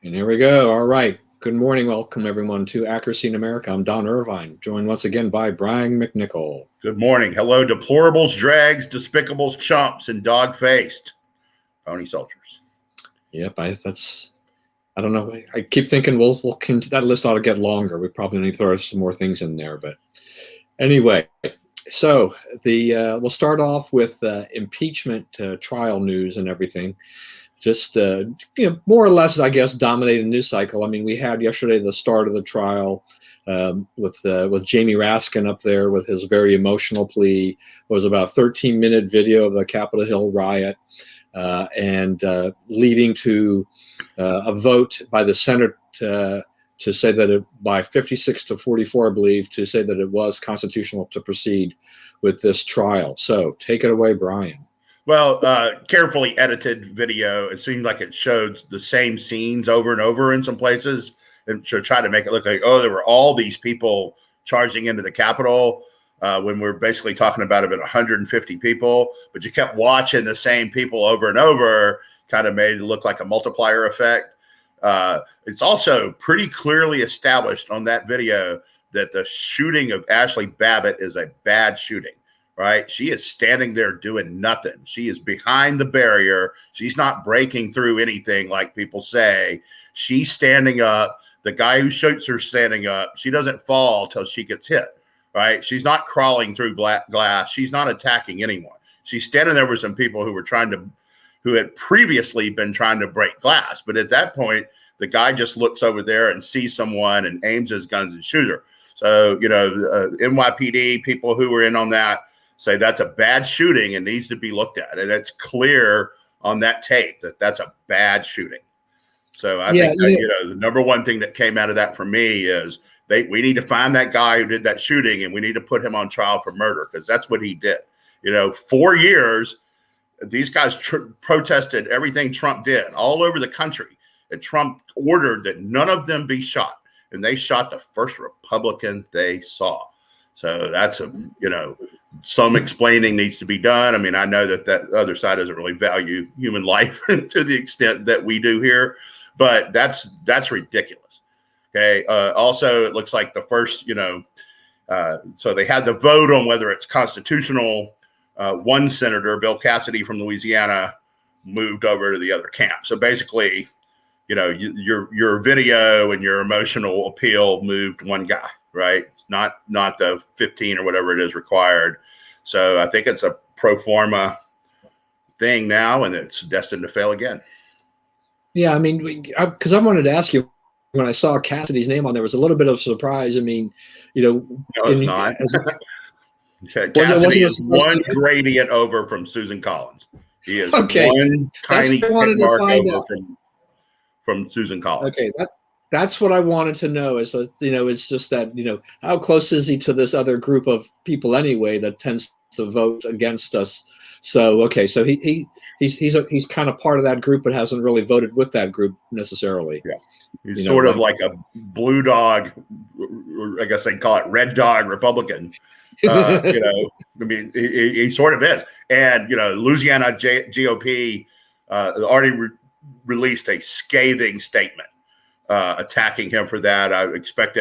And here we go. All right. Good morning. Welcome, everyone, to Accuracy in America. I'm Don Irvine, joined once again by Brian McNicoll. Good morning. Hello, deplorables, drags, despicables, chumps, and dog-faced pony soldiers. Yep, I don't know. I keep thinking that list ought to get longer. We probably need to throw some more things in there. But anyway, so we'll start off with impeachment trial news and everything. Just more or less, I guess, dominated the news cycle. I mean, we had yesterday the start of the trial with Jamie Raskin up there with his very emotional plea. It was about a 13-minute video of the Capitol Hill riot, and leading to a vote by the Senate to say that by 56 to 44, I believe, to say that it was constitutional to proceed with this trial. So take it away, Brian. Well, carefully edited video. It seemed like it showed the same scenes over and over in some places, and to try to make it look like, oh, there were all these people charging into the Capitol when we're basically talking about 150 people. But you kept watching the same people over and over, kind of made it look like a multiplier effect. It's also pretty clearly established on that video that the shooting of Ashley Babbitt is a bad shooting. Right? She is standing there doing nothing. She is behind the barrier. She's not breaking through anything like people say. She's standing up. The guy who shoots her standing up. She doesn't fall till she gets hit. Right? She's not crawling through black glass. She's not attacking anyone. She's standing there with some people who had previously been trying to break glass. But at that point, the guy just looks over there and sees someone and aims his guns and shoots her. So, NYPD, people who were in on that, say that's a bad shooting and needs to be looked at. And it's clear on that tape that that's a bad shooting. So I think that, the number one thing that came out of that for me is we need to find that guy who did that shooting, and we need to put him on trial for murder, because that's what he did. 4 years, these guys protested everything Trump did all over the country. And Trump ordered that none of them be shot. And they shot the first Republican they saw. So that's some explaining needs to be done. I mean, I know that other side doesn't really value human life to the extent that we do here, but that's ridiculous. Okay. Also, it looks like the first, so they had the vote on whether it's constitutional. One senator, Bill Cassidy from Louisiana, moved over to the other camp. So basically, your video and your emotional appeal moved one guy, right? Not the 15 or whatever it is required. So I think it's a pro forma thing now, and it's destined to fail again. Yeah, I mean, because I wanted to ask you, when I saw Cassidy's name on there, was a little bit of a surprise. I mean, no, it's not. Cassidy is one gradient over from Susan Collins. He is one tiny mark over from Susan Collins. Okay, that's what I wanted to know. Is that it's just that how close is he to this other group of people anyway that tends to vote against us? So so he's kind of part of that group, but hasn't really voted with that group necessarily. Yeah, he's sort of like a blue dog, or I guess they call it red dog Republican. I mean, he sort of is. And Louisiana GOP already released a scathing statement attacking him for that. I expect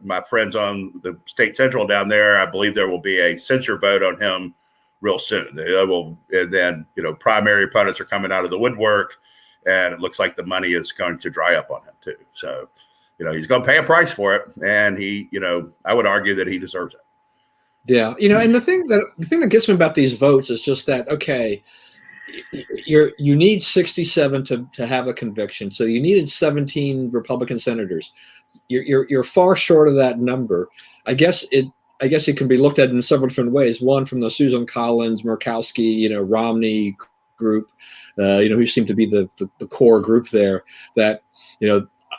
my friends on the state central down there, I believe there will be a censure vote on him real soon. And then primary opponents are coming out of the woodwork, and it looks like the money is going to dry up on him too. So, he's going to pay a price for it, and I would argue that he deserves it. Yeah, and the thing that gets me about these votes is just that, okay, you need 67 to have a conviction. So you needed 17 Republican senators. You're far short of that number. I guess it can be looked at in several different ways. One, from the Susan Collins, Murkowski, Romney group, who seem to be the core group there. That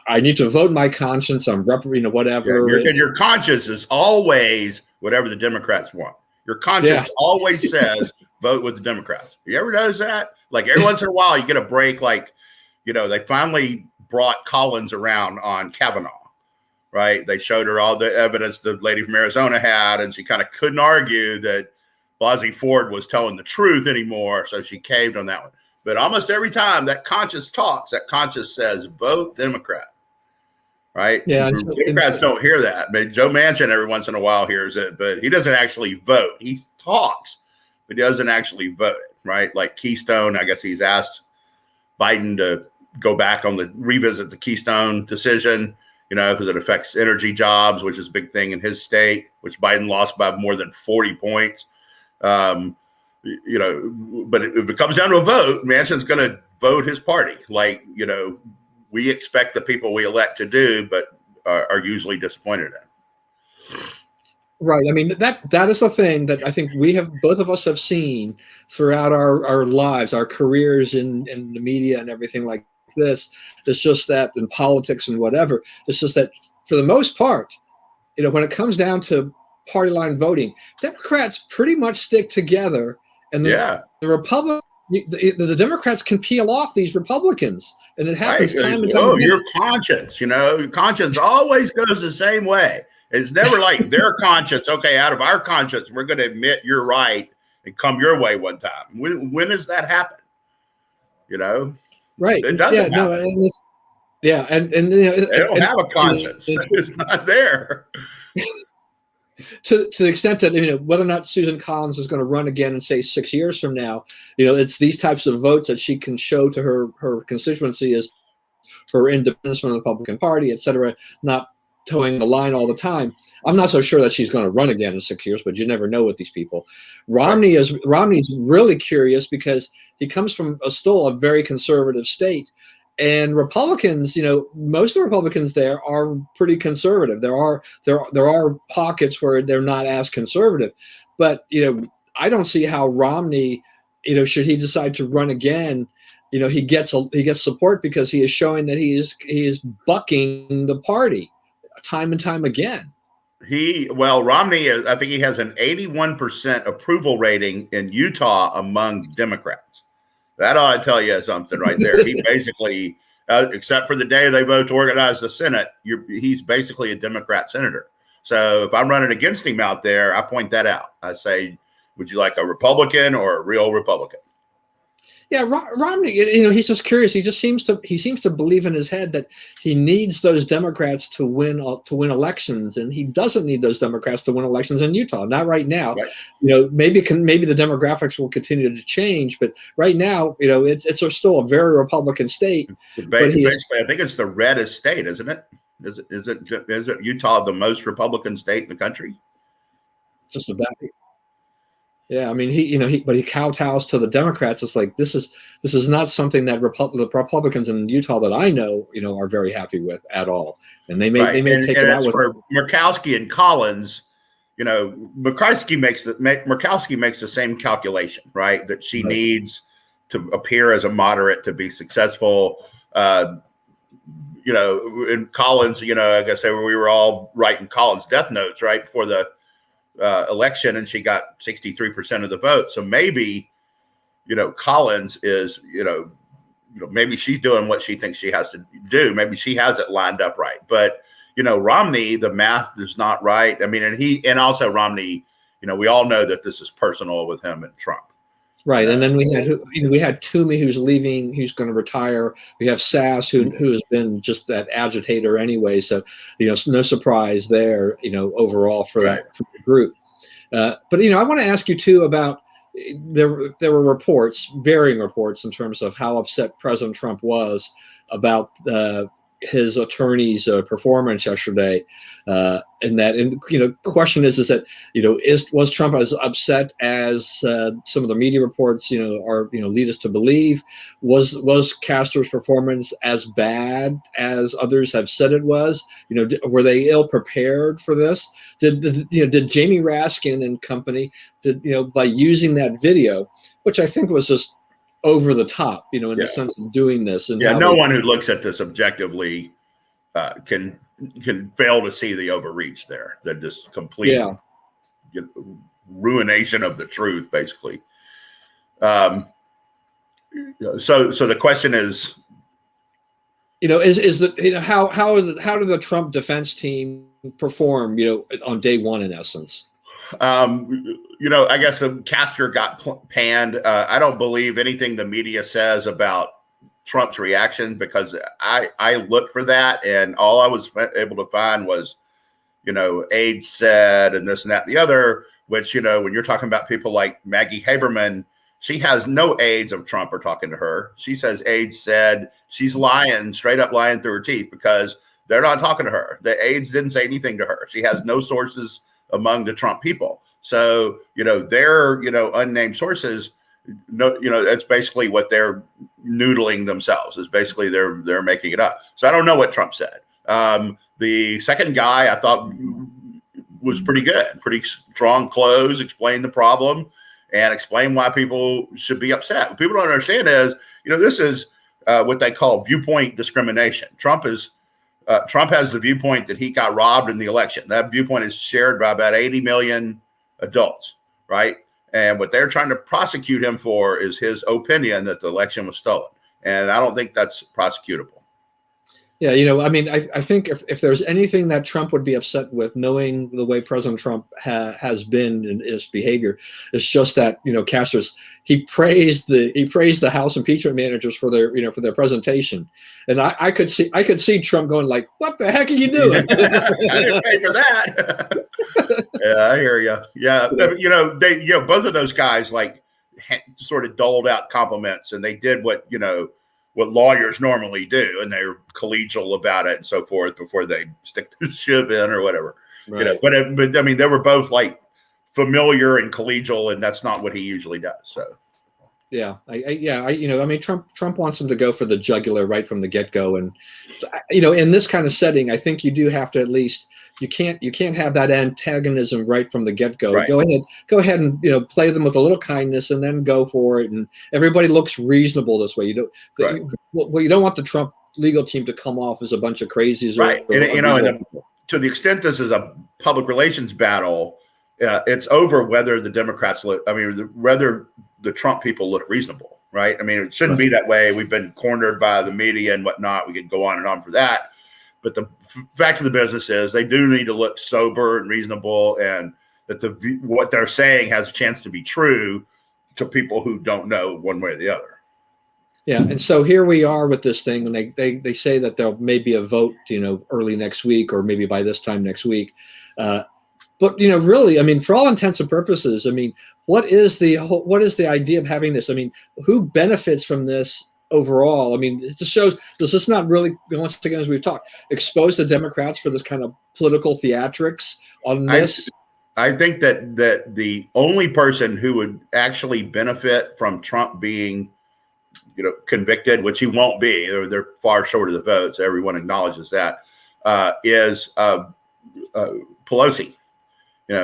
I need to vote my conscience. I'm whatever. Yeah, your conscience is always whatever the Democrats want. Your conscience always says vote with the Democrats. You ever notice that? Like every once in a while, you get a break. Like, they finally brought Collins around on Kavanaugh, right? They showed her all the evidence the lady from Arizona had, and she kind of couldn't argue that Blasey Ford was telling the truth anymore. So she caved on that one. But almost every time that conscience talks, that conscience says, vote Democrat. Right? Yeah. Democrats don't hear that. I mean, Joe Manchin every once in a while hears it, but he doesn't actually vote. He talks, but he doesn't actually vote. Right? Like Keystone, I guess he's asked Biden to go back on revisit the Keystone decision, because it affects energy jobs, which is a big thing in his state, which Biden lost by more than 40 points. But if it comes down to a vote, Manchin's going to vote his party. Like, we expect the people we elect to do, but are usually disappointed in. Right. I mean, that is the thing that I think both of us have seen throughout our lives, our careers in the media and everything like this. It's just that in politics and whatever, it's just that for the most part, when it comes down to party line voting, Democrats pretty much stick together, and the Republicans, the Democrats can peel off these Republicans, and it happens time and time again. Your conscience, your conscience always goes the same way. It's never like their conscience. Okay, out of our conscience, we're going to admit you're right and come your way one time. When does that happen? Right. It doesn't happen. And they don't have a conscience. It's not there. To the extent that whether or not Susan Collins is going to run again and say 6 years from now, it's these types of votes that she can show to her constituency as her independence from the Republican Party, et cetera, not towing the line all the time. I'm not so sure that she's going to run again in 6 years, but you never know with these people. Romney's really curious because he comes from still a very conservative state. And Republicans, most of the Republicans there are pretty conservative. There are pockets where they're not as conservative, but I don't see how Romney, should he decide to run again, he gets support because he is showing that he is bucking the party time and time again. Romney, I think he has an 81% approval rating in Utah among Democrats. That ought to tell you something right there. He basically, except for the day they vote to organize the Senate, he's basically a Democrat senator. So if I'm running against him out there, I point that out. I say, would you like a Republican or a real Republican? Yeah, Romney, he's just curious. He seems to believe in his head that he needs those Democrats to win elections, and he doesn't need those Democrats to win elections in Utah. Not right now. Right. Maybe the demographics will continue to change, but right now, it's still a very Republican state. Basically, I think it's the reddest state, isn't it? Is it Utah the most Republican state in the country? Just about. Yeah, I mean, but he kowtows to the Democrats. It's like this is not something that the Republicans in Utah that I know, are very happy with at all. And they may take it out with Murkowski and Collins. Murkowski makes the same calculation, right? That she needs to appear as a moderate to be successful. In Collins, like I said, we were all writing Collins death notes right before the election, and she got 63% of the vote. So maybe, Collins is, maybe she's doing what she thinks she has to do. Maybe she has it lined up right. But, Romney, the math is not right. I mean, and also Romney, we all know that this is personal with him and Trump. Right. And then we had Toomey, who's leaving, who's going to retire. We have Sass, who has been just that agitator anyway. So, no surprise there, overall for the group. But, I want to ask you too about, there were reports, varying reports in terms of how upset President Trump was about his attorney's performance yesterday. Question is that, was Trump as upset as some of the media reports, lead us to believe? Was Castor's performance as bad as others have said it was? Were they ill prepared for this? Did Jamie Raskin and company, by using that video, which I think was just over the top, in the sense of doing this. And no one who looks at this objectively can fail to see the overreach there. They're just complete ruination of the truth, basically. So the question is, how did the Trump defense team perform, on day one, in essence? I guess the Castor got panned. I don't believe anything the media says about Trump's reaction, because I looked for that, and all I was able to find was, aides said, and this and that and the other, which, when you're talking about people like Maggie Haberman, she has no aides of Trump are talking to her. She says aides said. She's lying, straight up lying through her teeth, because they're not talking to her. The aides didn't say anything to her. She has no sources among the Trump people. So, their, unnamed sources, that's basically what they're noodling themselves, is basically they're making it up. So I don't know what Trump said. The second guy I thought was pretty good, pretty strong close, explained the problem and explained why people should be upset. What people don't understand is, this is what they call viewpoint discrimination. Trump has the viewpoint that he got robbed in the election. That viewpoint is shared by about 80 million adults, right? And what they're trying to prosecute him for is his opinion that the election was stolen. And I don't think that's prosecutable. Yeah, I think if there's anything that Trump would be upset with, knowing the way President Trump has been in his behavior, it's just that, he praised the House impeachment managers for their presentation, and I could see Trump going like, "What the heck are you doing?" I didn't pay for that. Yeah, I hear you. Yeah, both of those guys sort of doled out compliments, and they did what lawyers normally do, and they're collegial about it and so forth before they stick the shiv in or whatever. Right. But I mean, they were both familiar and collegial, and that's not what he usually does. So. Yeah, Trump wants him to go for the jugular right from the get-go, and in this kind of setting, I think you do have to at least you can't have that antagonism right from the get-go. Right. Go ahead and play them with a little kindness, and then go for it. And everybody looks reasonable this way. You don't want the Trump legal team to come off as a bunch of crazies, right? To the extent this is a public relations battle, it's over whether the Democrats whether the Trump people look reasonable, right? I mean, it shouldn't be that way. We've been cornered by the media and whatnot. We could go on and on for that. But the fact of the business is they do need to look sober and reasonable, and that what they're saying has a chance to be true to people who don't know one way or the other. Yeah, and so here we are with this thing, and they say that there may be a vote, early next week, or maybe by this time next week. But really, for all intents and purposes, what is the idea of having this? Who benefits from this overall? It just shows, does this not really, once again, as we've talked, expose the Democrats for this kind of political theatrics on this? I think that the only person who would actually benefit from Trump being, convicted, which he won't be, they're far short of the votes, everyone acknowledges that, is Pelosi.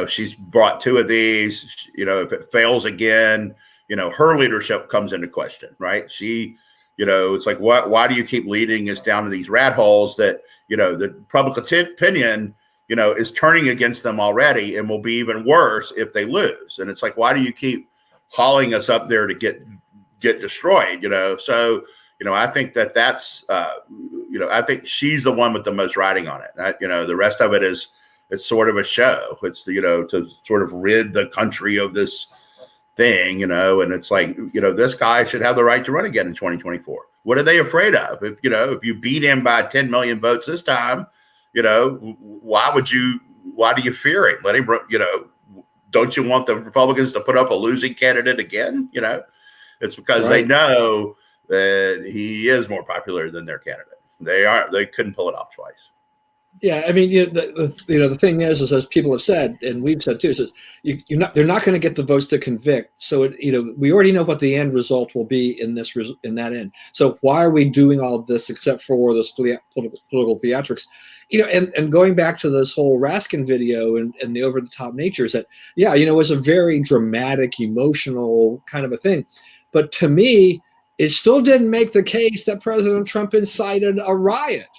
She's brought two of these. If it fails again, her leadership comes into question, right? She, it's like, why do you keep leading us down to these rat holes that, the public opinion, is turning against them already, and will be even worse if they lose. And it's like, why do you keep hauling us up there to get destroyed? So, I think that's, I think she's the one with the most riding on it. The rest of it is, it's sort of a show. It's to sort of rid the country of this thing, and it's like, this guy should have the right to run again in 2024. What are they afraid of? If you beat him by 10 million votes this time, why do you fear him? Let him, don't you want the Republicans to put up a losing candidate again? It's because They know that he is more popular than their candidate. They couldn't pull it off twice. Yeah, the thing is as people have said, and we've said too, is they're not going to get the votes to convict. So we already know what the end result will be in that end. So why are we doing all of this except for this political theatrics? And going back to this whole Raskin video and the over the top nature is that, it was a very dramatic, emotional kind of a thing. But to me, it still didn't make the case that President Trump incited a riot.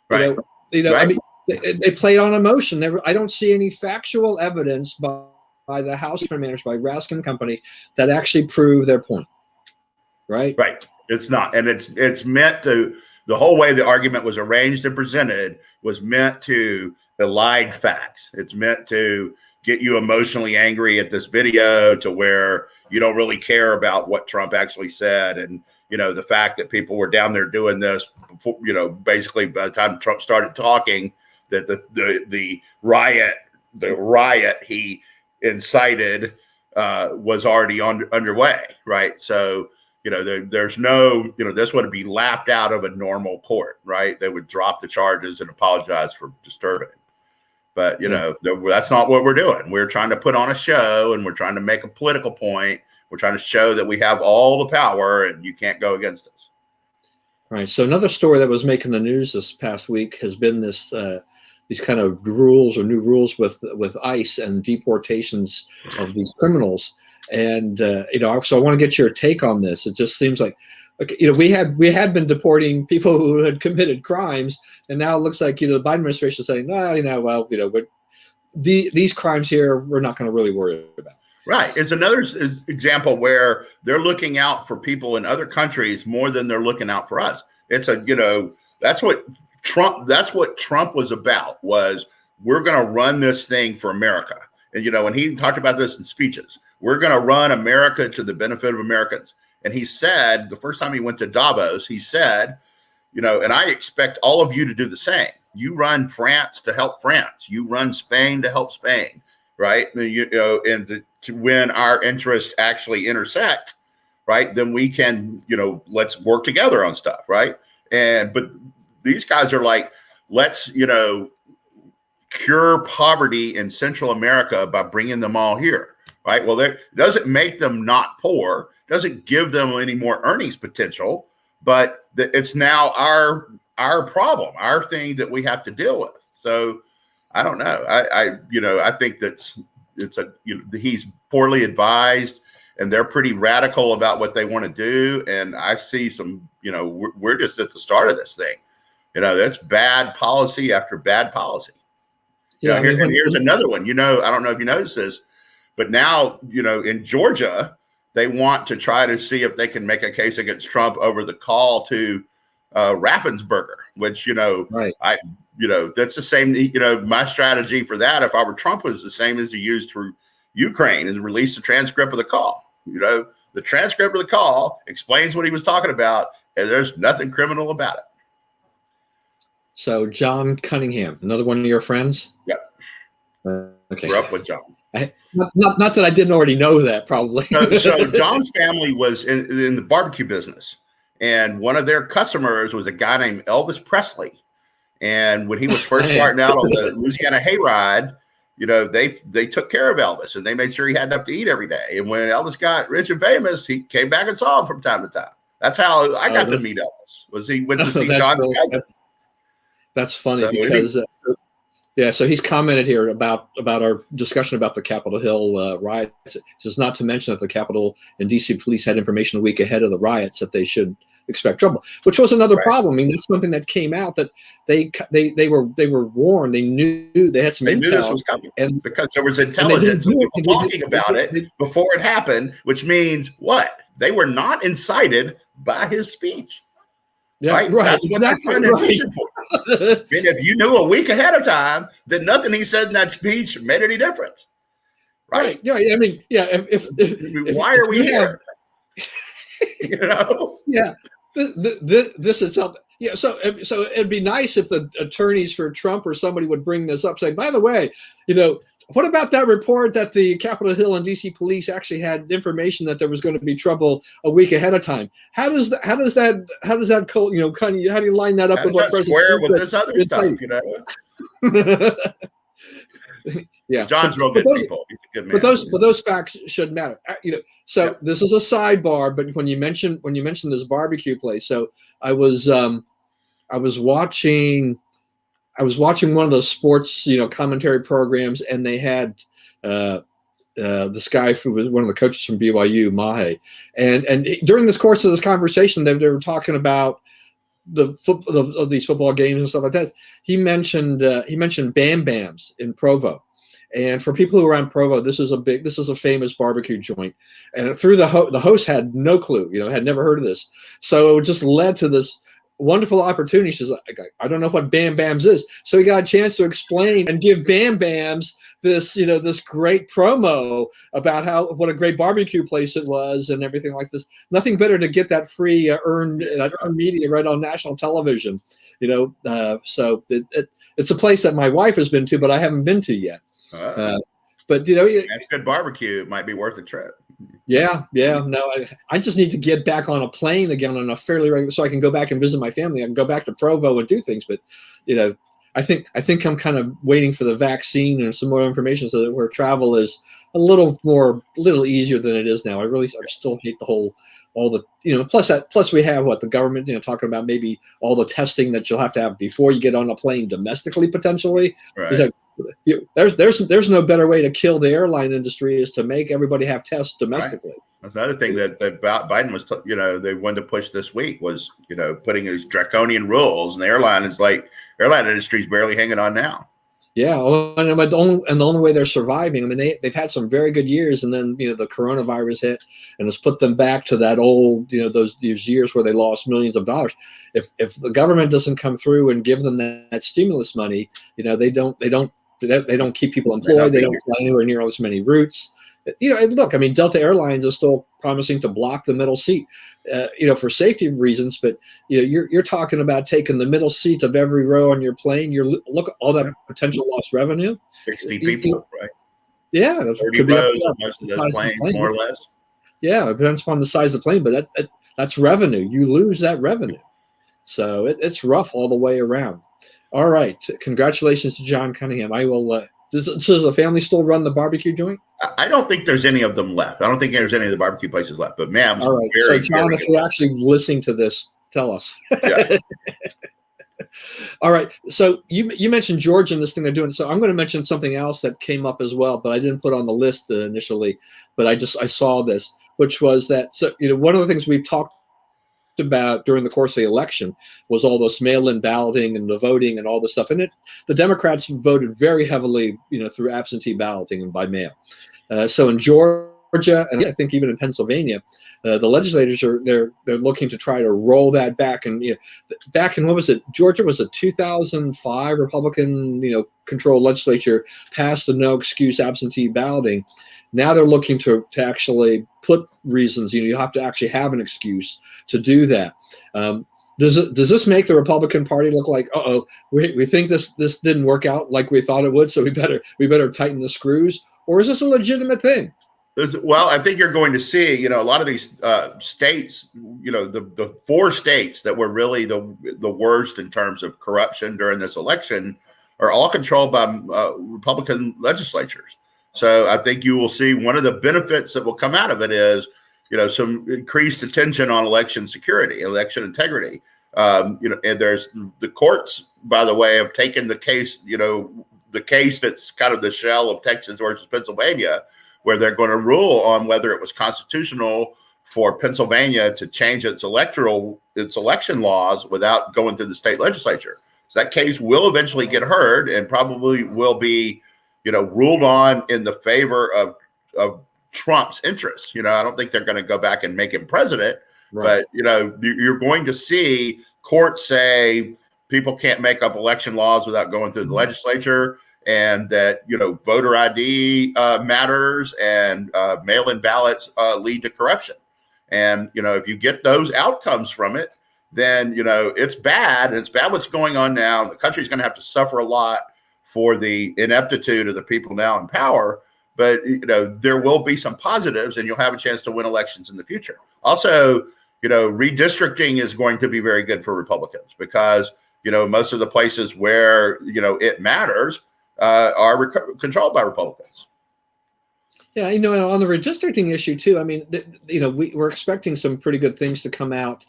Right. Right. They played on emotion. I don't see any factual evidence by the House managed by Raskin Company that actually prove their point. Right. Right. It's not, and it's meant to. The whole way the argument was arranged and presented was meant to elide facts. It's meant to get you emotionally angry at this video to where you don't really care about what Trump actually said. And, you know, the fact that people were down there doing this before, you know, basically by the time Trump started talking, that the riot he incited was already underway. Right. So, you know, there's no, you know, this would be laughed out of a normal court, right? They would drop the charges and apologize for disturbing it. But, you know, that's not what we're doing. We're trying to put on a show, and we're trying to make a political point. We're trying to show that we have all the power and you can't go against us. Right. So another story that was making the news this past week has been this these kind of rules or new rules with ICE and deportations of these criminals. And, you know, so I want to get your take on this. It just seems like, you know, we had been deporting people who had committed crimes, and now it looks like, you know, the Biden administration is saying, oh, you know, well, you know, these crimes here, we're not going to really worry about. Right. It's another example where they're looking out for people in other countries more than they're looking out for us. It's a, you know, that's what Trump was about, was we're going to run this thing for America. And, you know, and he talked about this in speeches, we're going to run America to the benefit of Americans. And he said, the first time he went to Davos, he said, you know, and I expect all of you to do the same. You run France to help France. You run Spain to help Spain, right? You know, and when our interests actually intersect, right, then we can, you know, let's work together on stuff, right? But these guys are like, let's, you know, cure poverty in Central America by bringing them all here, right? Well, that doesn't make them not poor, doesn't give them any more earnings potential, but it's now our problem, our thing that we have to deal with. So I don't know. I think he's poorly advised, and they're pretty radical about what they want to do. And I see some, you know, we're just at the start of this thing. You know, that's bad policy after bad policy. Yeah. You know, and here's another one. You know, I don't know if you noticed this, but now, you know, in Georgia, they want to try to see if they can make a case against Trump over the call to Raffensperger, which, you know, right. That's the same, you know, my strategy for that, if I were Trump, was the same as he used for Ukraine, and release the transcript of the call. You know, the transcript of the call explains what he was talking about, and there's nothing criminal about it. So John Cunningham, another one of your friends? Yep. Okay. Grew up with John. Not that I didn't already know that, probably. So John's family was in the barbecue business, and one of their customers was a guy named Elvis Presley. And when he was first starting out on the Louisiana Hayride, you know, they took care of Elvis, and they made sure he had enough to eat every day. And when Elvis got rich and famous, he came back and saw him from time to time. That's how I got to meet Elvis. Was he went to see John's cousin? That's funny, because so he's commented here about our discussion about the Capitol Hill riots. He says, not to mention that the Capitol and DC police had information a week ahead of the riots that they should expect trouble, which was another problem. I mean, that's something that came out, that they were warned. They knew they had some they intel, knew this was coming, and because there was intelligence and people talking about it before it happened, which means what? They were not incited by his speech. Yeah, right. That's what they're trying to teach him for. And if you knew a week ahead of time that nothing he said in that speech made any difference, right? Yeah. I mean, yeah. If why are we here? You know? Yeah. This itself. Yeah. So it'd be nice if the attorneys for Trump or somebody would bring this up, saying, by the way, you know, what about that report that the Capitol Hill and DC police actually had information that there was going to be trouble a week ahead of time? How does that you know, kind of, how do you line that up with what President square with this other stuff, you know? Yeah, John's real good people. He's a good man. But those facts should matter. You know, so This is a sidebar, but when you mentioned this barbecue place, so I was watching one of those sports, you know, commentary programs, and they had this guy who was one of the coaches from BYU, Mahe, and during this course of this conversation, they were talking about these football games and stuff like that. He mentioned Bam Bams in Provo. And for people who are around Provo, this is a famous barbecue joint. And through the host had no clue, you know, had never heard of this. So it just led to this wonderful opportunity. She's like, I don't know what Bam Bams is. So he got a chance to explain and give Bam Bams this, this great promo about what a great barbecue place it was and everything like this. Nothing better to get that free earned media right on national television, so it's a place that my wife has been to, but I haven't been to yet. But that's good barbecue. It might be worth a trip. Yeah. No, I just need to get back on a plane again on a fairly regular, so I can go back and visit my family. I can go back to Provo and do things. But I think I'm kind of waiting for the vaccine and some more information so that where travel is a little easier than it is now. I still hate all the plus we have the government talking about maybe all the testing that you'll have to have before you get on a plane domestically potentially. Right. There's no better way to kill the airline industry is to make everybody have tests domestically. Right. That's another thing that Biden was, they wanted to push this week was, putting these draconian rules, and the airline industry is barely hanging on now. Yeah, and the only way they're surviving, I mean, they've had some very good years, and then the coronavirus hit, and it's put them back to that old, those years where they lost millions of dollars. If the government doesn't come through and give them that stimulus money, they don't keep people employed. They don't fly anywhere near as many routes. Look, I mean, Delta Airlines is still promising to block the middle seat, for safety reasons. But you're talking about taking the middle seat of every row on your plane. Look at all that potential lost revenue. 60 people, right? Yeah, 30 rows on most of those planes, more or less. Yeah, it depends upon the size of the plane, but that's revenue. You lose that revenue, so it's rough all the way around. All right, congratulations to John Cunningham. I will. Does the family still run the barbecue joint? I don't think there's any of them left. I don't think there's any of the barbecue places left. But man, all right. So John, if you're actually listening to this, tell us. Yeah. All right. So you mentioned Georgia and this thing they're doing. So I'm going to mention something else that came up as well, but I didn't put on the list initially. But I saw this, which was that one of the things we've talked about during the course of the election was all this mail-in balloting and the voting and all this stuff. And the Democrats voted very heavily, through absentee balloting and by mail. So in Georgia, and I think even in Pennsylvania, the legislators they're looking to try to roll that back. And back in, what was it? Georgia was a 2005 Republican controlled legislature passed the no excuse absentee balloting. Now they're looking to actually put reasons. You have to actually have an excuse to do that. Does this make the Republican Party look like, we think this didn't work out like we thought it would, so we better tighten the screws? Or is this a legitimate thing? Well, I think you're going to see, a lot of these states, the 4 states that were really the worst in terms of corruption during this election are all controlled by Republican legislatures. So I think you will see one of the benefits that will come out of it is, some increased attention on election security, election integrity. And there's the courts, by the way, have taken the case, the case that's kind of the shell of Texas versus Pennsylvania, where they're going to rule on whether it was constitutional for Pennsylvania to change its election laws without going through the state legislature. So that case will eventually get heard and probably will be, ruled on in the favor of Trump's interests. I don't think they're going to go back and make him president, right. But, you're going to see courts say people can't make up election laws without going through the legislature, and that, voter ID matters, and mail-in ballots lead to corruption. And, if you get those outcomes from it, then, it's bad. And it's bad what's going on now. The country's going to have to suffer a lot for the ineptitude of the people now in power. But, there will be some positives, and you'll have a chance to win elections in the future. Also, redistricting is going to be very good for Republicans because, most of the places where, it matters are controlled by Republicans. Yeah, on the redistricting issue too, I mean, we're expecting some pretty good things to come out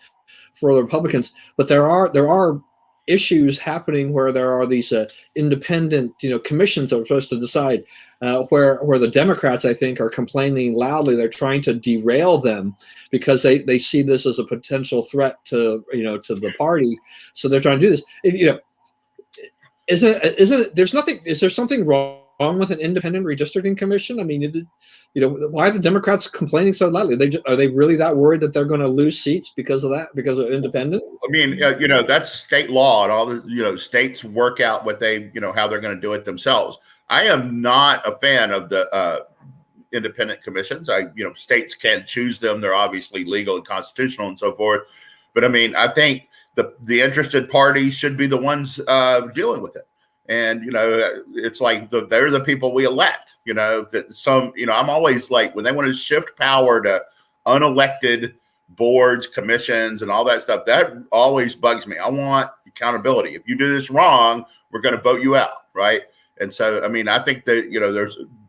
for the Republicans, but there are issues happening where there are these independent, commissions that are supposed to decide, where the Democrats, I think, are complaining loudly. They're trying to derail them because they see this as a potential threat to the party. So they're trying to do this. Is there something wrong wrong with an independent redistricting commission? I mean, why are the Democrats complaining so loudly? Are they really that worried that they're going to lose seats because of that? Because of independent? I mean, that's state law, and all the states work out what they how they're going to do it themselves. I am not a fan of the independent commissions. States can choose them; they're obviously legal and constitutional and so forth. But I mean, I think the interested parties should be the ones dealing with it. And, it's like they're the people we elect, I'm always like, when they want to shift power to unelected boards, commissions, and all that stuff, that always bugs me. I want accountability. If you do this wrong, we're going to vote you out. Right. And so, I mean, I think that,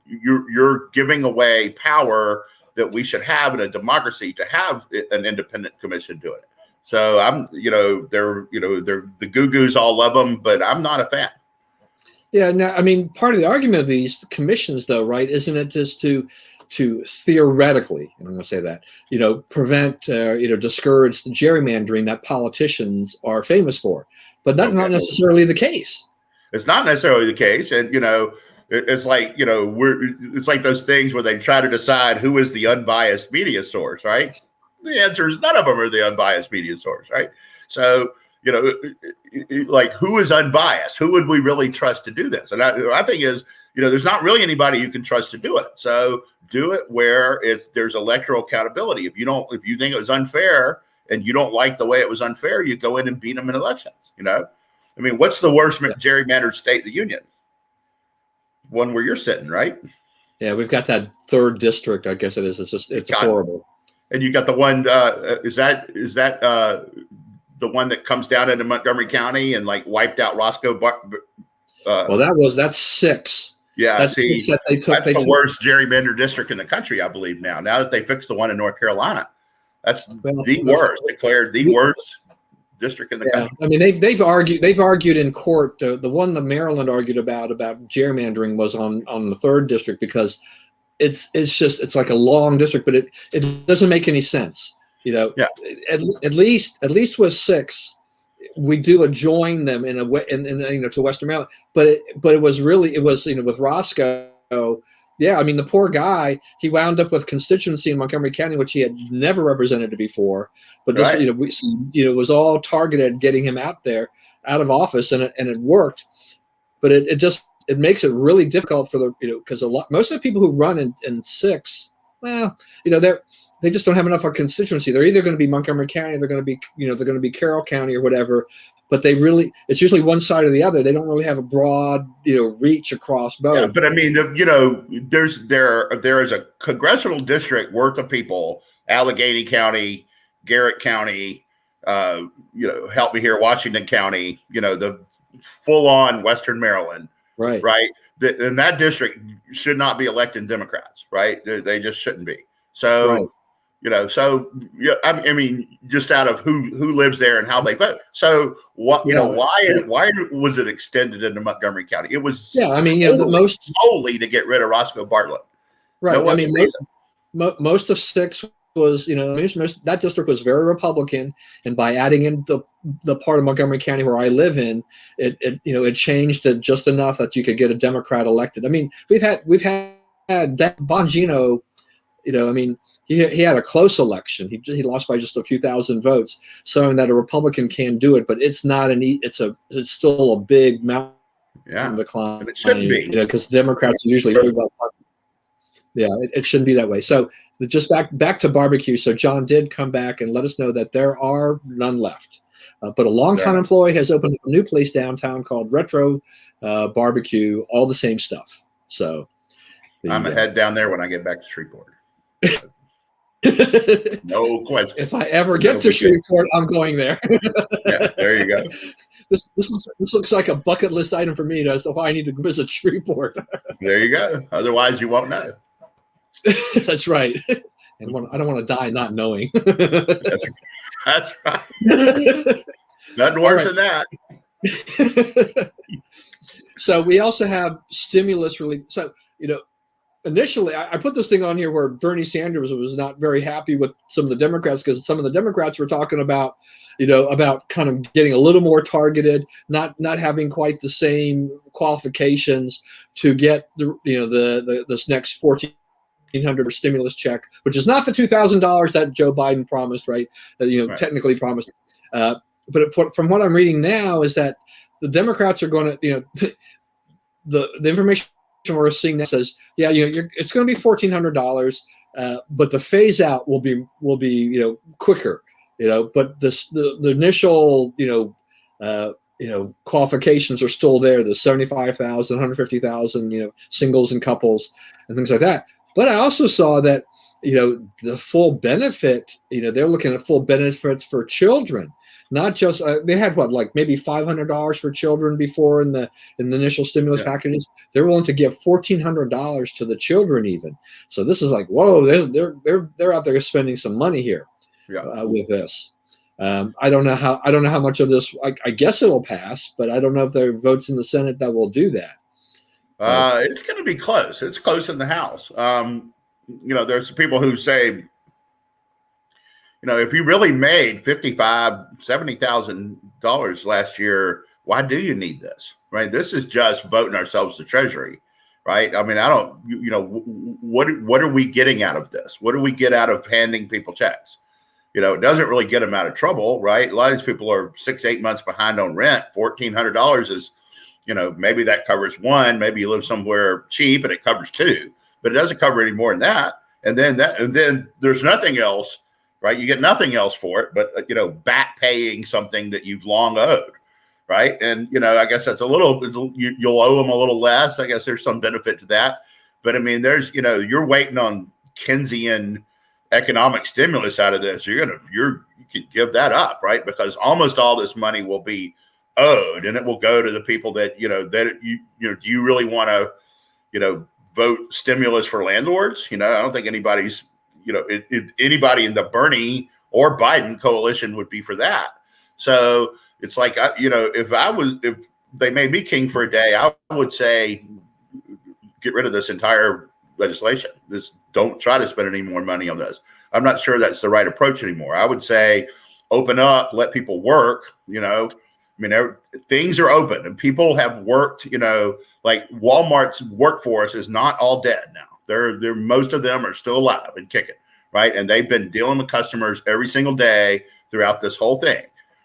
you're giving away power that we should have in a democracy to have an independent commission do it. So they're the goo-goos all love them, but I'm not a fan. Yeah, now, I mean, part of the argument of these commissions, though, right, isn't it just to theoretically, and I'm going to say that, prevent, discourage the gerrymandering that politicians are famous for, but that's not necessarily the case. It's not necessarily the case, and it's like it's like those things where they try to decide who is the unbiased media source, right? The answer is none of them are the unbiased media source, right? So. Like, who is unbiased? Who would we really trust to do this? And I think is, there's not really anybody you can trust to do it. So do it where there's electoral accountability. If you think it was unfair and you don't like the way it was unfair, you go in and beat them in elections. I mean, what's the worst gerrymandered state in the union? One where you're sitting, right? Yeah, we've got that 3rd district. I guess it is. It's horrible. And you got the one. Is that the one that comes down into Montgomery County and like wiped out Roscoe? Well, that's 6. Yeah, that's 6 that they took. That's the worst gerrymandered district in the country, I believe. Now that they fixed the one in North Carolina, that's the worst, declared the worst district in the country. I mean, they've argued in court. The one that Maryland argued about gerrymandering was on the 3rd district because it's like a long district, but it doesn't make any sense. At least with 6, we do adjoin them in a way, to Western Maryland. But it was with Roscoe. Yeah, I mean, the poor guy, he wound up with constituency in Montgomery County, which he had never represented before. But this, it was all targeted getting him out of office, and it worked. But it makes it really difficult for because most of the people who run in 6, well, they just don't have enough of a constituency. They're either going to be Montgomery County, they're going to be Carroll County or whatever. But it's usually one side or the other. They don't really have a broad, reach across both. Yeah, but I mean, there is a congressional district worth of people: Allegheny County, Garrett County, help me here, Washington County. The full-on Western Maryland, right? And that district should not be electing Democrats, right? They just shouldn't be. So. Right. I mean, just out of who lives there and how they vote. So what, why was it extended into Montgomery County? It was solely to get rid of Roscoe Bartlett. Right. I mean, most of 6 was, that district was very Republican, and by adding in the part of Montgomery County where I live in, it changed it just enough that you could get a Democrat elected. I mean, we've had Bongino. He had a close election. He lost by just a few thousand votes, showing that a Republican can do it. But it's not it's still a big mountain decline. And it shouldn't be, because Democrats are usually very well funded. Yeah, it shouldn't be that way. So just back to barbecue. So John did come back and let us know that there are none left. But a longtime employee has opened a new place downtown called Retro Barbecue. All the same stuff. So I'm gonna head down there when I get back to Shreveport. No question. If I ever get to Shreveport, I'm going there. Yeah, there you go. This looks like a bucket list item for me. So I need to visit Shreveport. There you go. Otherwise, you won't know. That's right. And I don't want to die not knowing. That's right. Nothing worse than that. So we also have stimulus relief. So initially, I put this thing on here where Bernie Sanders was not very happy with some of the Democrats, because some of the Democrats were talking about, about kind of getting a little more targeted, not having quite the same qualifications to get this next $1,400 stimulus check, which is not the $2,000 that Joe Biden promised, right? Right. Technically promised. But from what I'm reading now is that the Democrats are going to, the information we're seeing that says, it's going to be $1,400, but the phase out will be quicker, but the initial qualifications are still there. The 75,000, 150,000, singles and couples and things like that. But I also saw that the full benefit, they're looking at full benefits for children. Not just they had maybe $500 for children before in the initial stimulus packages. They're willing to give $1,400 to the children even. So this is whoa, they're out there spending some money here with this. I don't know how much of this. I guess it'll pass, but I don't know if there are votes in the Senate that will do that. It's going to be close. It's close in the House. There's people who say, if you really made $70,000 last year, why do you need this? Right? This is just voting ourselves to Treasury, right? I mean, I don't. What are we getting out of this? What do we get out of handing people checks? It doesn't really get them out of trouble, right? A lot of these people are 6-8 months behind on rent. $1,400 is, maybe that covers one. Maybe you live somewhere cheap and it covers two, but it doesn't cover any more than that. And then there's nothing else. Right, you get nothing else for it, but back paying something that you've long owed, right? And I guess that's you'll owe them a little less. I guess there's some benefit to that, but I mean, there's you're waiting on Keynesian economic stimulus out of this. You can give that up, right? Because almost all this money will be owed, and it will go to the people that do you really want to vote stimulus for landlords? I don't think anybody's. If anybody in the Bernie or Biden coalition would be for that. So it's if they made me king for a day, I would say, get rid of this entire legislation. Don't try to spend any more money on this. I'm not sure that's the right approach anymore. I would say, open up, let people work, things are open and people have worked, Walmart's workforce is not all dead now. They're most of them are still alive and kicking, right? And they've been dealing with customers every single day throughout this whole thing,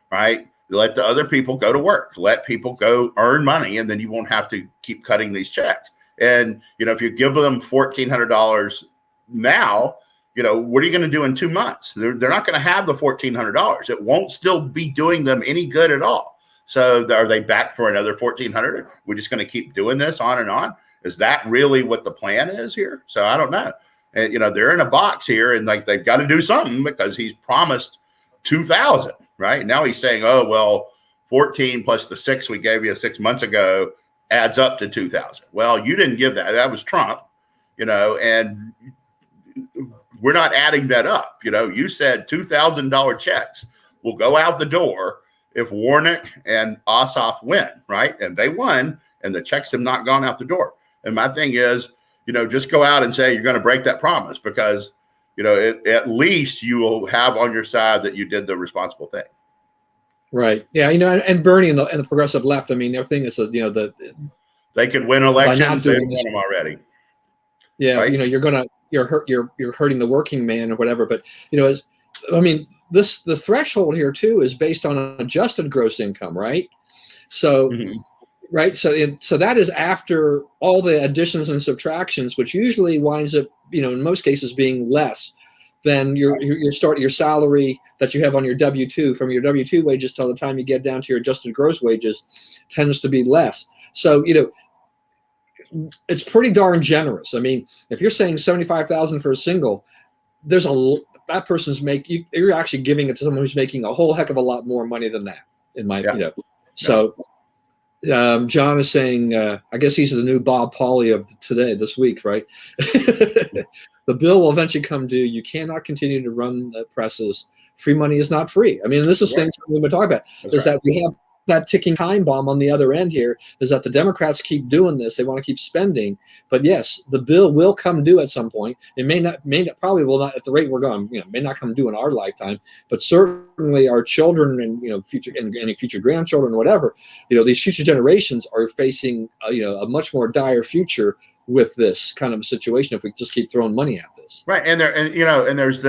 right? Let the other people go to work. Let people go earn money, and then you won't have to keep cutting these checks. And, if you give them $1,400 now, what are you going to do in 2 months? They're not going to have the $1,400. It won't still be doing them any good at all. So are they back for another $1,400? We're just going to keep doing this on and on. Is that really what the plan is here? So I don't know. And, they're in a box here, and they've got to do something because he's promised 2,000, right? Now he's saying, oh, well, 14 plus the 6 we gave you 6 months ago adds up to 2,000. Well, you didn't give that. That was Trump, and we're not adding that up. You said $2,000 checks will go out the door if Warnock and Ossoff win, right? And they won, and the checks have not gone out the door. And my thing is, just go out and say you're going to break that promise because, at least you will have on your side that you did the responsible thing. Right. Yeah. And Bernie and the progressive left, I mean, their thing is that, they could win elections. They've won them already. Yeah. Right? You're hurting the working man or whatever. But, the threshold here too is based on an adjusted gross income, right? So, right. So that is after all the additions and subtractions, which usually winds up, in most cases being less than your salary that you have on your W-2. From your W-2 wages till the time you get down to your adjusted gross wages tends to be less. So, it's pretty darn generous. I mean, if you're saying 75,000 for a single, that person's you're actually giving it to someone who's making a whole heck of a lot more money than that, in my, So John is saying, I guess he's the new Bob Pauley of this week, right? The bill will eventually come due. You cannot continue to run the presses. Free money is not free. I mean, this is things we've been talking about, is that we have that ticking time bomb on the other end here is that the Democrats keep doing this. They want to keep spending, but yes, the bill will come due at some point. It may not, probably will not at the rate we're going. May not come due in our lifetime, but certainly our children and future and any future grandchildren, whatever. These future generations are facing a much more dire future with this kind of a situation if we just keep throwing money at this. Right, and there's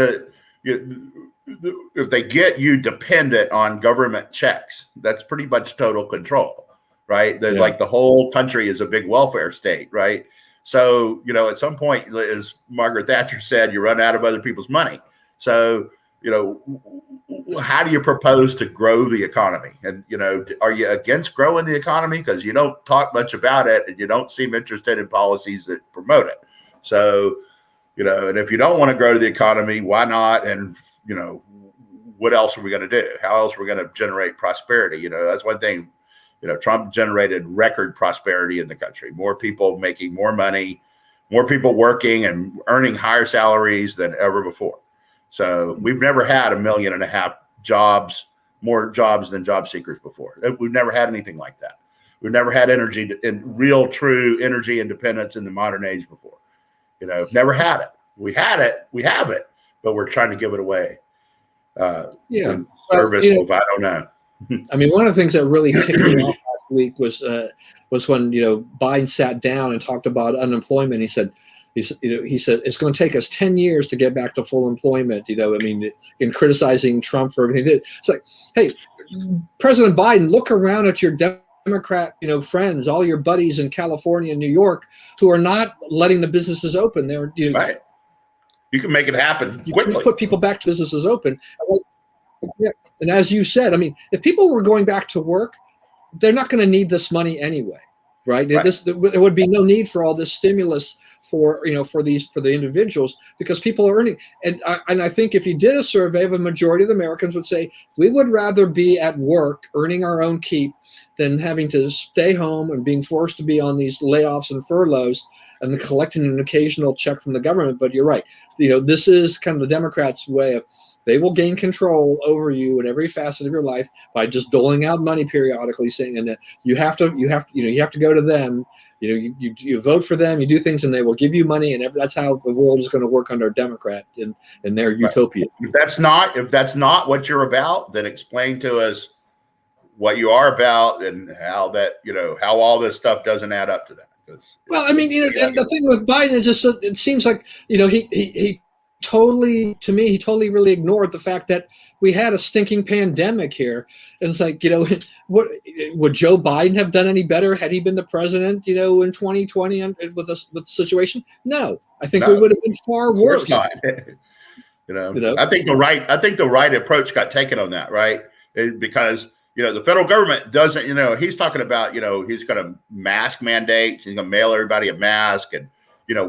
if they get you dependent on government checks, that's pretty much total control, right? Like the whole country is a big welfare state, right? So, at some point, as Margaret Thatcher said, you run out of other people's money. So, how do you propose to grow the economy? And, are you against growing the economy? Because you don't talk much about it and you don't seem interested in policies that promote it. So, and if you don't want to grow the economy, why not? And what else are we going to do? How else are we going to generate prosperity? That's one thing. Trump generated record prosperity in the country. More people making more money, more people working and earning higher salaries than ever before. So we've never had 1.5 million jobs, more jobs than job seekers before. We've never had anything like that. We've never had real, true energy independence in the modern age before. Never had it. We had it. We have it. But we're trying to give it away. In service of I don't know. One of the things that really ticked me off last week was when Biden sat down and talked about unemployment. He said it's going to take us 10 years to get back to full employment. In criticizing Trump for everything he did. It's like, hey, President Biden, look around at your Democrat friends, all your buddies in California and New York who are not letting the businesses open. They're right. You can make it happen quickly. You can put people back to businesses open. And as you said, if people were going back to work, they're not going to need this money anyway, right? There would be no need for all this stimulus for the individuals because people are earning. And I think if you did a survey of a majority of the Americans would say we would rather be at work earning our own keep than having to stay home and being forced to be on these layoffs and furloughs and collecting an occasional check from the government. But you're right. This is kind of the Democrats' way of they will gain control over you in every facet of your life by just doling out money periodically, saying and that you have to go to them. You vote for them, you do things, and they will give you money, and that's how the world is going to work under a Democrat in their utopia. If that's not what you're about, then explain to us what you are about and how that how all this stuff doesn't add up to that. Well, and the thing with Biden is just it seems like he totally really ignored the fact that we had a stinking pandemic here. And it's like, what would Joe Biden have done any better had he been the president, in 2020 with the situation? No, I think we would have been far worse. Not. I think the right approach got taken on that, right? Because the federal government doesn't, he's talking about, he's going to mask mandates, he's going to mail everybody a mask, and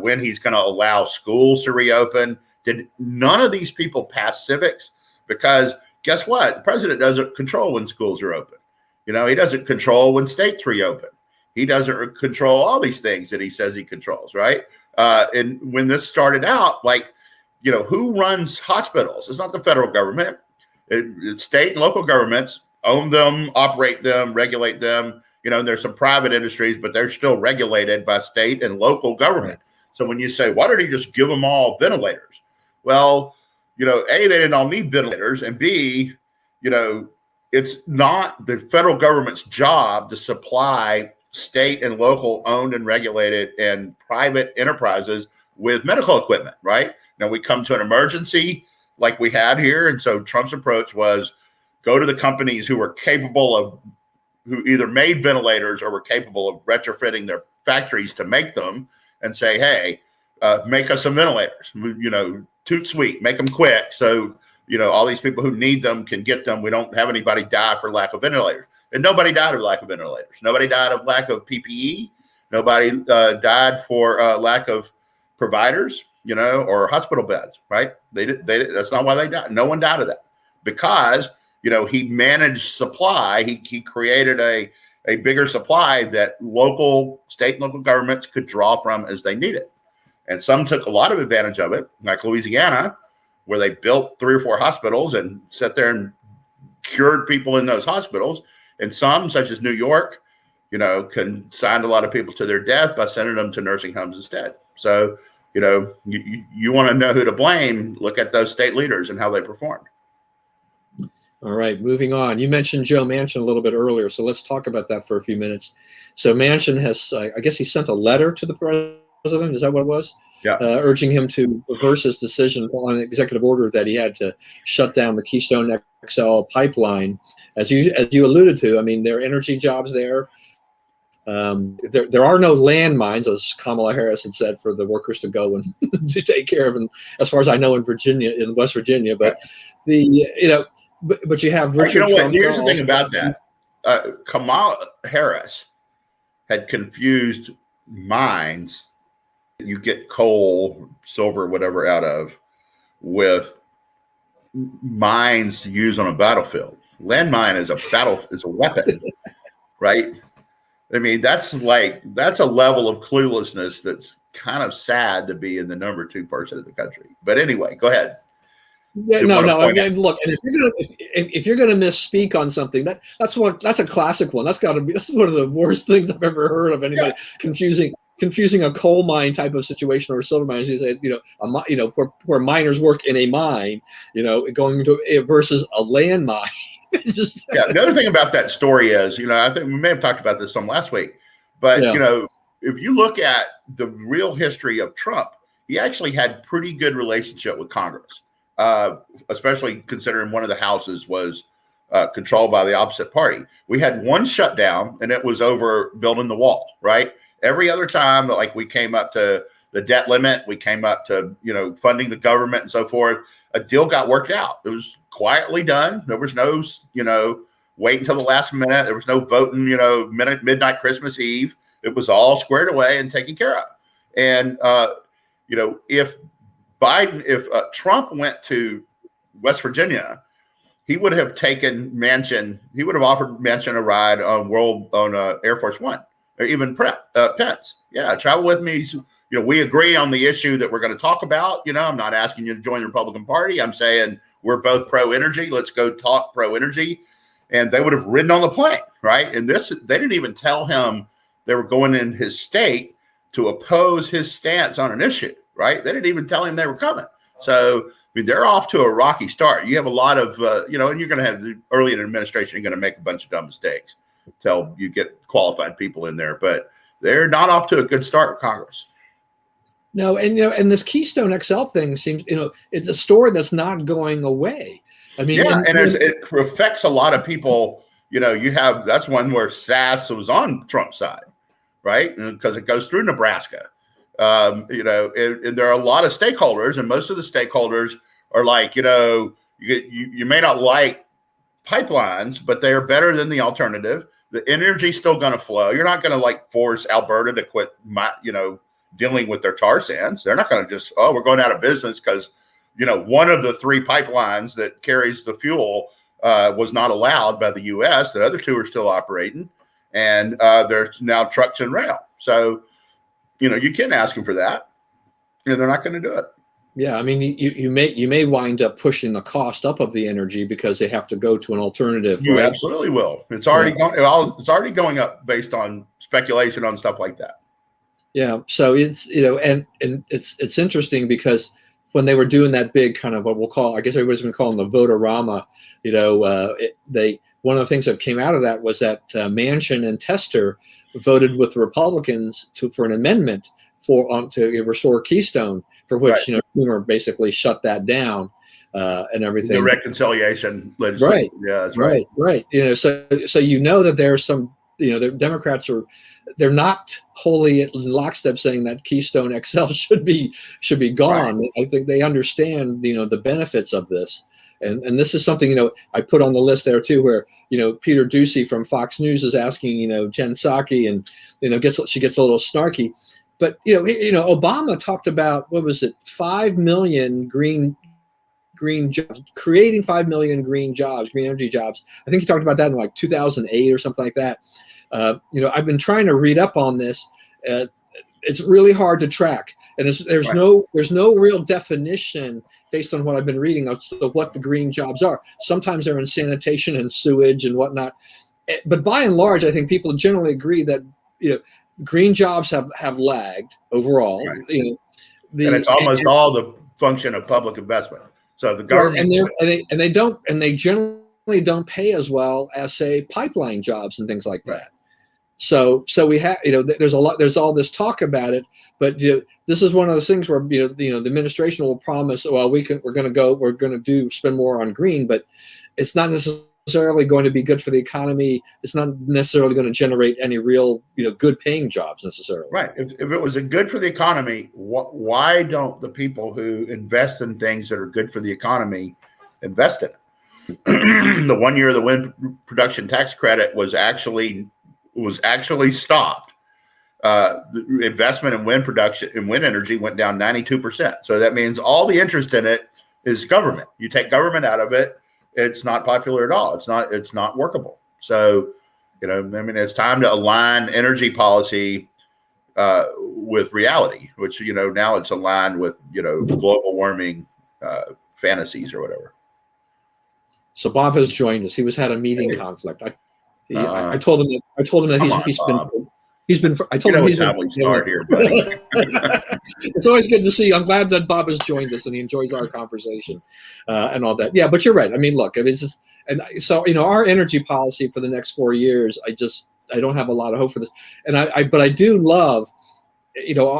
when he's going to allow schools to reopen. Did none of these people pass civics? Because guess what? The president doesn't control when schools are open. He doesn't control when states reopen. He doesn't control all these things that he says he controls, right? And when this started out, who runs hospitals? It's not the federal government. It's state and local governments own them, operate them, regulate them. There's some private industries, but they're still regulated by state and local government. So when you say, why don't he just give them all ventilators? Well, A, they didn't all need ventilators, and B, it's not the federal government's job to supply state and local owned and regulated and private enterprises with medical equipment, right? Now we come to an emergency like we had here. And so Trump's approach was go to the companies who either made ventilators or were capable of retrofitting their factories to make them and say, hey, make us some ventilators, toot sweet, make them quick. So, all these people who need them can get them. We don't have anybody die for lack of ventilators. And nobody died of lack of ventilators. Nobody died of lack of PPE. Nobody died for lack of providers, or hospital beds, right? That's not why they died. No one died of that because, he managed supply. He created a bigger supply that state and local governments could draw from as they needed. And some took a lot of advantage of it, like Louisiana, where they built 3 or 4 hospitals and sat there and cured people in those hospitals. And some, such as New York, consigned a lot of people to their death by sending them to nursing homes instead. So, you want to know who to blame, look at those state leaders and how they performed. All right, moving on. You mentioned Joe Manchin a little bit earlier, so let's talk about that for a few minutes. So Manchin has, I guess he sent a letter to the president, is that what it was? Yeah. Urging him to reverse his decision on an executive order that he had to shut down the Keystone XL pipeline. As you alluded to, I mean, there are energy jobs there. There are no landmines, as Kamala Harris had said, for the workers to go and to take care of, and as far as I know, in West Virginia. But but you have Richard Trump. Here's the thing about that. Kamala Harris had confused mines you get coal, silver, whatever out of, with mines to use on a battlefield. Landmine is a weapon, right? I mean, that's a level of cluelessness that's kind of sad to be in the number 2 person in the country. But anyway, go ahead. Yeah, no. I mean, look, and if you're gonna misspeak on something, that's a classic one. That's one of the worst things I've ever heard of anybody. Yeah. Confusing a coal mine type of situation or a silver mine. You say, where miners work in a mine, going to versus a landmine. The other thing about that story is, I think we may have talked about this some last week, but if you look at the real history of Trump, he actually had pretty good relationship with Congress. Especially considering one of the houses was controlled by the opposite party. We had one shutdown, and it was over building the wall, right? Every other time that we came up to the debt limit, we came up to, funding the government and so forth, a deal got worked out. It was quietly done. There was no, wait until the last minute. There was no voting, midnight Christmas Eve. It was all squared away and taken care of. And, if Trump went to West Virginia, he would have taken Manchin. He would have offered Manchin a ride on Air Force One, or even Pence. Yeah, travel with me. We agree on the issue that we're going to talk about. I'm not asking you to join the Republican Party. I'm saying we're both pro-energy. Let's go talk pro-energy. And they would have ridden on the plane, right? And they didn't even tell him they were going in his state to oppose his stance on an issue. Right? They didn't even tell him they were coming. So, they're off to a rocky start. You have a lot of, and you're going to have early in the administration, you're going to make a bunch of dumb mistakes until you get qualified people in there. But they're not off to a good start with Congress. No, and this Keystone XL thing seems, it's a story that's not going away. I mean, it affects a lot of people. That's one where SAS was on Trump's side, right? Because it goes through Nebraska. And there are a lot of stakeholders, and most of the stakeholders are like, you may not like pipelines, but they are better than the alternative. The energy's still going to flow. You're not going to force Alberta to quit, dealing with their tar sands. They're not going to just, we're going out of business because, one of the 3 pipelines that carries the fuel was not allowed by the U.S. The other 2 are still operating, and there's now trucks and rail. So, you can ask them for that, and they're not going to do it. Yeah, I mean, you may wind up pushing the cost up of the energy because they have to go to an alternative. You absolutely will. It's already It's already going up based on speculation on stuff like that. Yeah, so it's and it's interesting because when they were doing that big kind of what we'll call, I guess everybody's been calling the vote-a-rama, one of the things that came out of that was that Manchin and Tester voted with the Republicans for an amendment to restore Keystone, for which Schumer basically shut that down and everything. The reconciliation legislation. Right. Yeah, that's right. Right. So that there's some the Democrats they're not wholly in lockstep saying that Keystone XL should be gone. Right. I think they understand the benefits of this. And this is something, I put on the list there too, where, Peter Doocy from Fox News is asking, Jen Psaki, and, she gets a little snarky, but, Obama talked about, 5 million green jobs, creating 5 million green energy jobs. I think he talked about that in 2008 or something like that. I've been trying to read up on this. It's really hard to track. And there's no real definition based on what I've been reading of what the green jobs are. Sometimes they're in sanitation and sewage and whatnot. but by and large, I think people generally agree that green jobs have lagged overall. Right. And it's almost all the function of public investment. So the government and they generally don't pay as well as, say, pipeline jobs and things like that. So we have, there's all this talk about it, but this is one of those things where the administration will promise, well, we're going to spend more on green, but it's not necessarily going to be good for the economy. It's not necessarily going to generate any real good paying jobs necessarily. Right. If it was good for the economy, why don't the people who invest in things that are good for the economy invest in it? The 1 year of the wind production tax credit was actually stopped. The investment in wind production and wind energy went down 92%. So that means all the interest in it is government. You take government out of it, it's not popular at all. It's not workable. So, it's time to align energy policy with reality, which, now it's aligned with, global warming fantasies or whatever. So Bob has joined us. He had a meeting conflict. I told him that he's been. I told him he's been. Start here, buddy. It's always good to see you. I'm glad that Bob has joined us and he enjoys our conversation and all that. Yeah, but you're right. I mean, look, it's just, and so our energy policy for the next 4 years. I don't have a lot of hope for this, but I do love,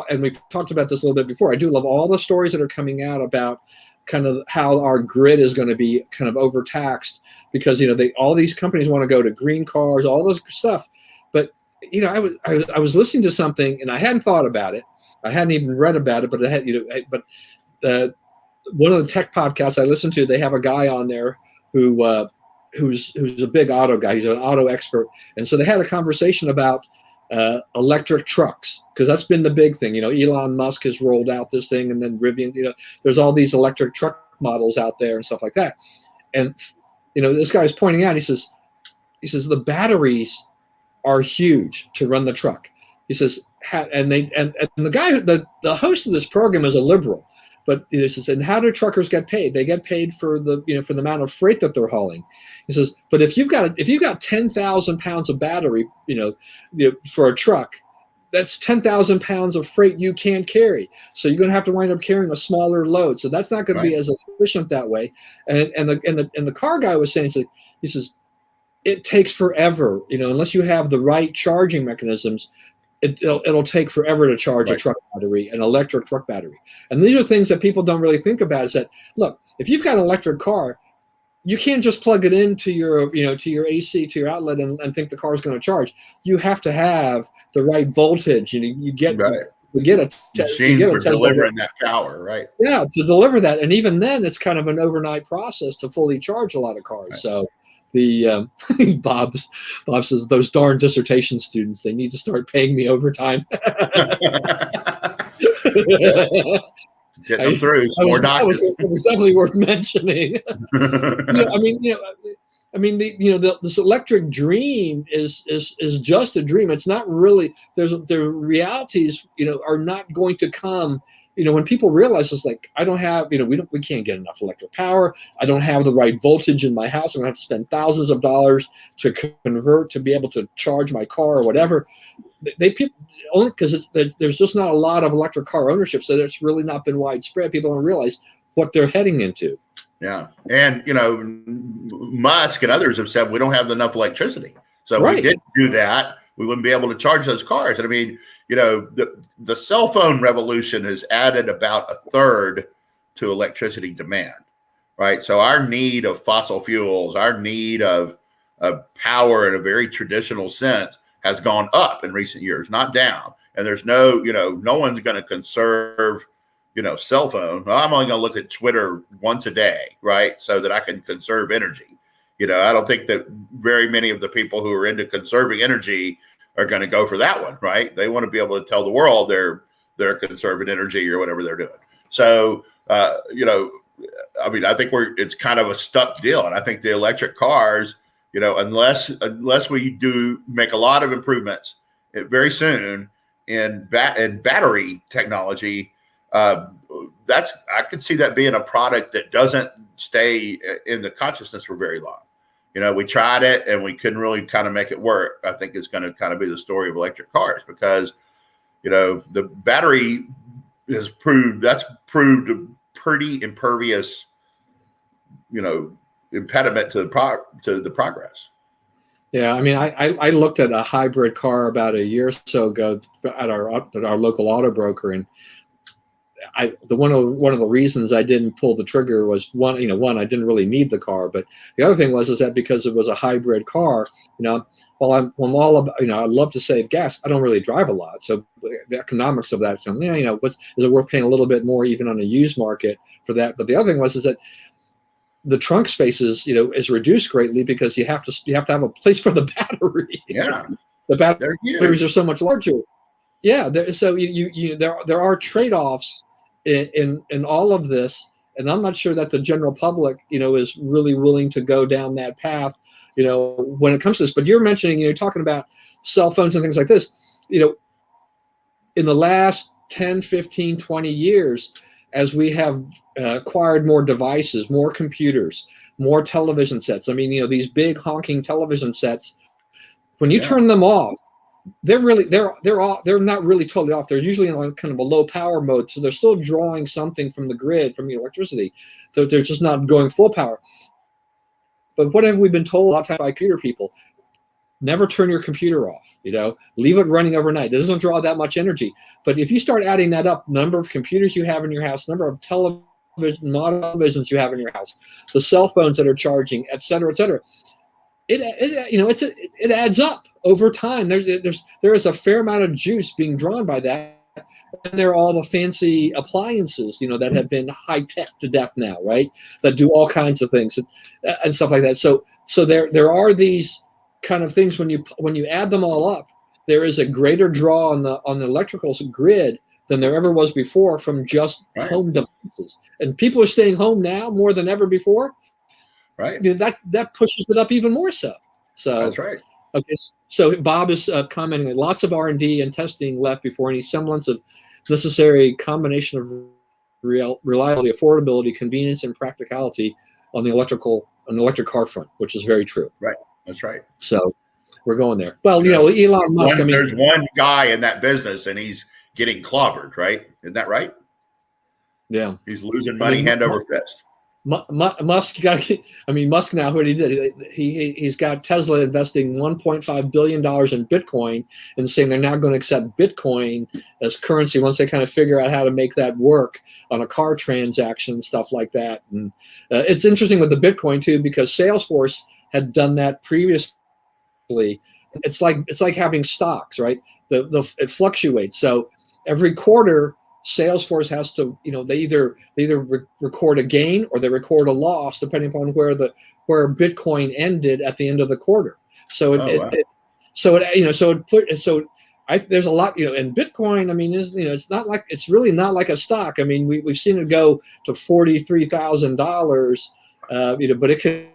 and we've talked about this a little bit before. I do love all the stories that are coming out about kind of how our grid is going to be kind of overtaxed because all these companies want to go to green cars, all this stuff. But I was listening to something and I hadn't thought about it. I hadn't even read about it, but I had one of the tech podcasts I listen to, they have a guy on there who's a big auto guy. He's an auto expert, and so they had a conversation about electric trucks, because that's been the big thing. Elon Musk has rolled out this thing, and then Rivian. There's all these electric truck models out there and stuff like that. And this guy is pointing out. He says the batteries are huge to run the truck. He says, and the guy, the host of this program is a liberal, but he says, and how do truckers get paid? They get paid for the amount of freight that they're hauling. He says, but if you've got 10,000 pounds of battery, for a truck, that's 10,000 pounds of freight you can't carry. So you're going to have to wind up carrying a smaller load. So that's not going to be as efficient that way. And the car guy was saying, he says, it takes forever, unless you have the right charging mechanisms. It'll take forever to charge a truck battery, an electric truck battery. And these are things that people don't really think about, is that, look, if you've got an electric car, you can't just plug it into your, to your AC, to your outlet and think the car is going to charge. You have to have the right voltage. You get a machine for delivering that power, right? Yeah, to deliver that. And even then, it's kind of an overnight process to fully charge a lot of cars. Right. So Bob says, those darn dissertation students, they need to start paying me overtime. Get them through. More doctors. It was definitely worth mentioning. This electric dream is just a dream. It's not really. The realities, are not going to come. When people realize it's like, I don't have, we can't get enough electric power. I don't have the right voltage in my house. I'm gonna have to spend thousands of dollars to convert to be able to charge my car or whatever. Only because there's just not a lot of electric car ownership, so it's really not been widespread. People don't realize what they're heading into. Yeah, and Musk and others have said we don't have enough electricity, so we didn't do that. We wouldn't be able to charge those cars. And I mean, the cell phone revolution has added about a third to electricity demand, right? So our need of fossil fuels, our need of power in a very traditional sense has gone up in recent years, not down. And there's no one's going to conserve, cell phone. Well, I'm only going to look at Twitter once a day, right? So that I can conserve energy. I don't think that very many of the people who are into conserving energy are going to go for that one, right? They want to be able to tell the world they're conserving energy or whatever they're doing. So, I think it's kind of a stuck deal. And I think the electric cars, unless we do make a lot of improvements very soon in battery technology, I could see that being a product that doesn't stay in the consciousness for very long. we tried it and we couldn't really kind of make it work. I think it's going to kind of be the story of electric cars because, the battery has proved a pretty impervious, impediment to the progress. Yeah, I mean, I looked at a hybrid car about a year or so ago at our local auto broker, and one of the reasons I didn't pull the trigger was one, I didn't really need the car, but the other thing was that because it was a hybrid car, while I'm all about, I love to save gas, I don't really drive a lot, so the economics of that, so is it worth paying a little bit more even on a used market for that? But the other thing was that the trunk spaces, is reduced greatly because you have to have a place for the battery. Yeah, the batteries are so much larger. Yeah, so there are trade-offs in all of this, and I'm not sure that the general public, is really willing to go down that path, when it comes to this. But you're mentioning, you're talking about cell phones and things like this, in the last 10, 15, 20 years, as we have acquired more devices, more computers, more television sets. I mean, these big honking television sets, when you turn them off, they're not really totally off. They're usually in kind of a low power mode, so they're still drawing something from the grid, from the electricity. So they're just not going full power. But what have we been told a lot of times by computer people? Never turn your computer off. Leave it running overnight. It doesn't draw that much energy. But if you start adding that up, number of computers you have in your house, number of televisions you have in your house, the cell phones that are charging, et cetera, it adds up over time. There is a fair amount of juice being drawn by that. And there are all the fancy appliances, that have been high tech to death now, right? That do all kinds of things and stuff like that. So there are these kind of things when you add them all up, there is a greater draw on the electrical grid than there ever was before from just home devices. And people are staying home now more than ever before. Right. That pushes it up even more so. So that's right. Okay. So Bob is commenting that lots of R&D and testing left before any semblance of necessary combination of reliability, affordability, convenience, and practicality on the electric car front, which is very true. Right. That's right. So we're going there. Well, Elon Musk. There's one guy in that business, and he's getting clobbered. Right? Isn't that right? Yeah. He's losing money hand over fist. Musk Musk now, what he did, he's got Tesla investing $1.5 billion in Bitcoin and saying they're now going to accept Bitcoin as currency once they kind of figure out how to make that work on a car transaction, stuff like that. And it's interesting with the Bitcoin too, because Salesforce had done that previously. It's like having stocks, right? It fluctuates. So every quarter, Salesforce has to, they either record a gain or they record a loss depending upon where Bitcoin ended at the end of the quarter. So there's a lot, in Bitcoin. I mean, it's really not like a stock. I mean, we've seen it go to $43,000, but it could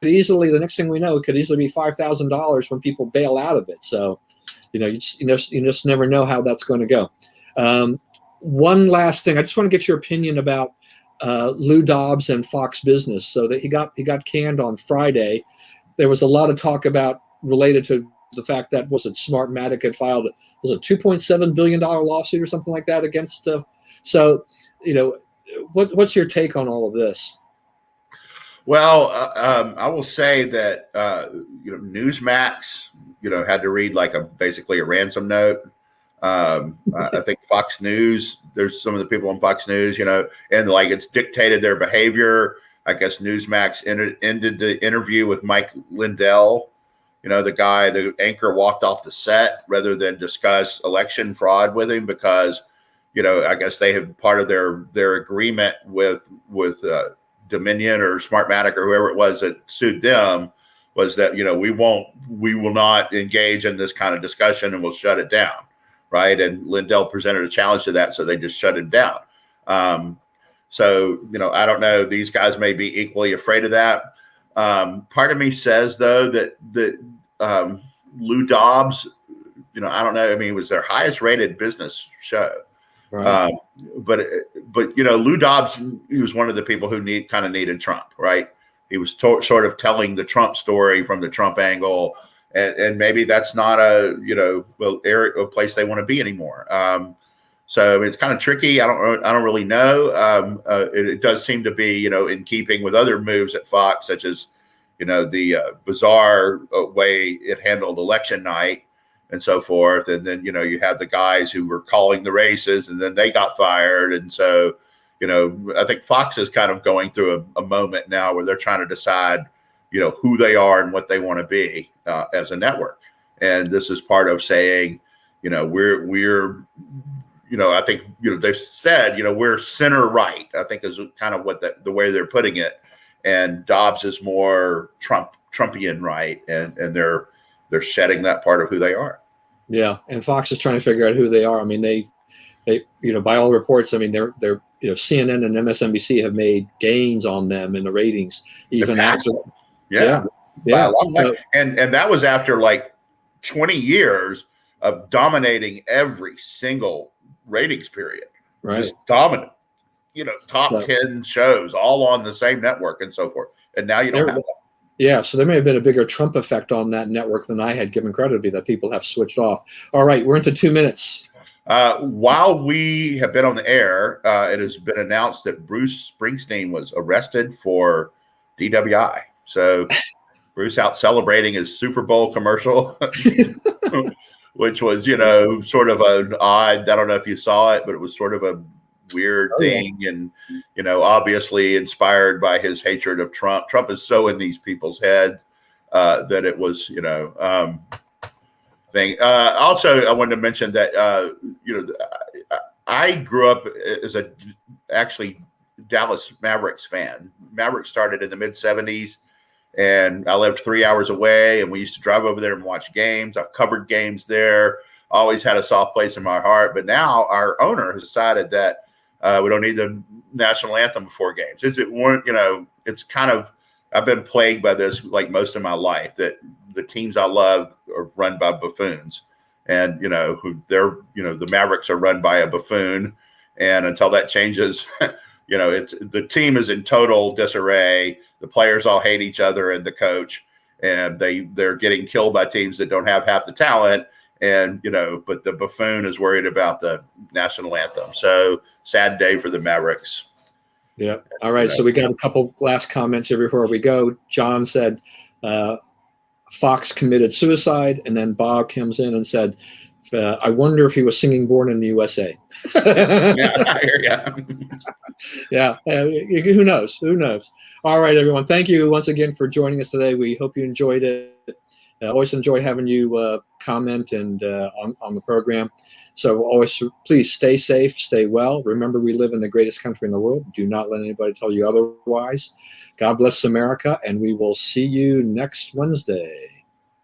easily, the next thing we know, it could easily be $5,000 when people bail out of it. So, you just never know how that's going to go. One last thing, I just want to get your opinion about Lou Dobbs and Fox Business. So that he got canned on Friday. There was a lot of talk related to the fact that Smartmatic had filed a $2.7 billion lawsuit or something like that against. What's your take on all of this? Well, I will say that Newsmax had to read basically a ransom note. I think Fox News, there's some of the people on Fox News, and it's dictated their behavior. I guess Newsmax ended the interview with Mike Lindell. The anchor walked off the set rather than discuss election fraud with him because, I guess they have part of their agreement with Dominion or Smartmatic or whoever it was that sued them was that, we will not engage in this kind of discussion and we'll shut it down. Right. And Lindell presented a challenge to that. So they just shut him down. So, I don't know. These guys may be equally afraid of that. Part of me says, though, that Lou Dobbs, I don't know. I mean, it was their highest rated business show. Right. But Lou Dobbs, he was one of the people who needed Trump. Right. he was sort of telling the Trump story from the Trump angle, and maybe that's not a place they want to be anymore. So it's kind of tricky. I don't really know. It does seem to be, in keeping with other moves at Fox, such as, the bizarre way it handled election night and so forth. And then, you have the guys who were calling the races and then they got fired. And so, I think Fox is kind of going through a moment now where they're trying to decide, who they are and what they want to be as a network. And this is part of saying, we're I think, they've said, we're center right, I think is kind of what the way they're putting it. And Dobbs is more Trumpian right. And they're shedding that part of who they are. Yeah. And Fox is trying to figure out who they are. I mean, they by all reports, I mean, they're CNN and MSNBC have made gains on them in the ratings, even after. Yeah. So, and that was after like 20 years of dominating every single ratings period. Right. Just dominant, top 10 shows all on the same network and so forth. And now you don't have that. Yeah, so there may have been a bigger Trump effect on that network than I had given credit to be, that people have switched off. All right, we're into 2 minutes. While we have been on the air, it has been announced that Bruce Springsteen was arrested for DWI. So Bruce out celebrating his Super Bowl commercial, which was, sort of an odd, I don't know if you saw it, but it was sort of a weird thing. Yeah. And, obviously inspired by his hatred of Trump. Trump is so in these people's heads that it was, thing. Also, I wanted to mention that, I grew up as actually Dallas Mavericks fan. Mavericks started in the mid 70s. And I lived 3 hours away, and we used to drive over there and watch games. I've covered games there. Always had a soft place in my heart. But now our owner has decided that we don't need the national anthem before games. It's kind of, I've been plagued by this like most of my life, that the teams I love are run by buffoons, and the Mavericks are run by a buffoon, and until that changes, it's the team is in total disarray. The players all hate each other and the coach, and they're getting killed by teams that don't have half the talent. And, but the buffoon is worried about the national anthem. So sad day for the Mavericks. Yeah. All right. So we got a couple last comments here before we go. John said, Fox committed suicide. And then Bob comes in and said, I wonder if he was singing Born in the USA. Yeah, I hear you. Yeah. Who knows? Who knows? All right, everyone. Thank you once again for joining us today. We hope you enjoyed it. I always enjoy having you comment and on the program. So always, please stay safe, stay well. Remember, we live in the greatest country in the world. Do not let anybody tell you otherwise. God bless America, and we will see you next Wednesday.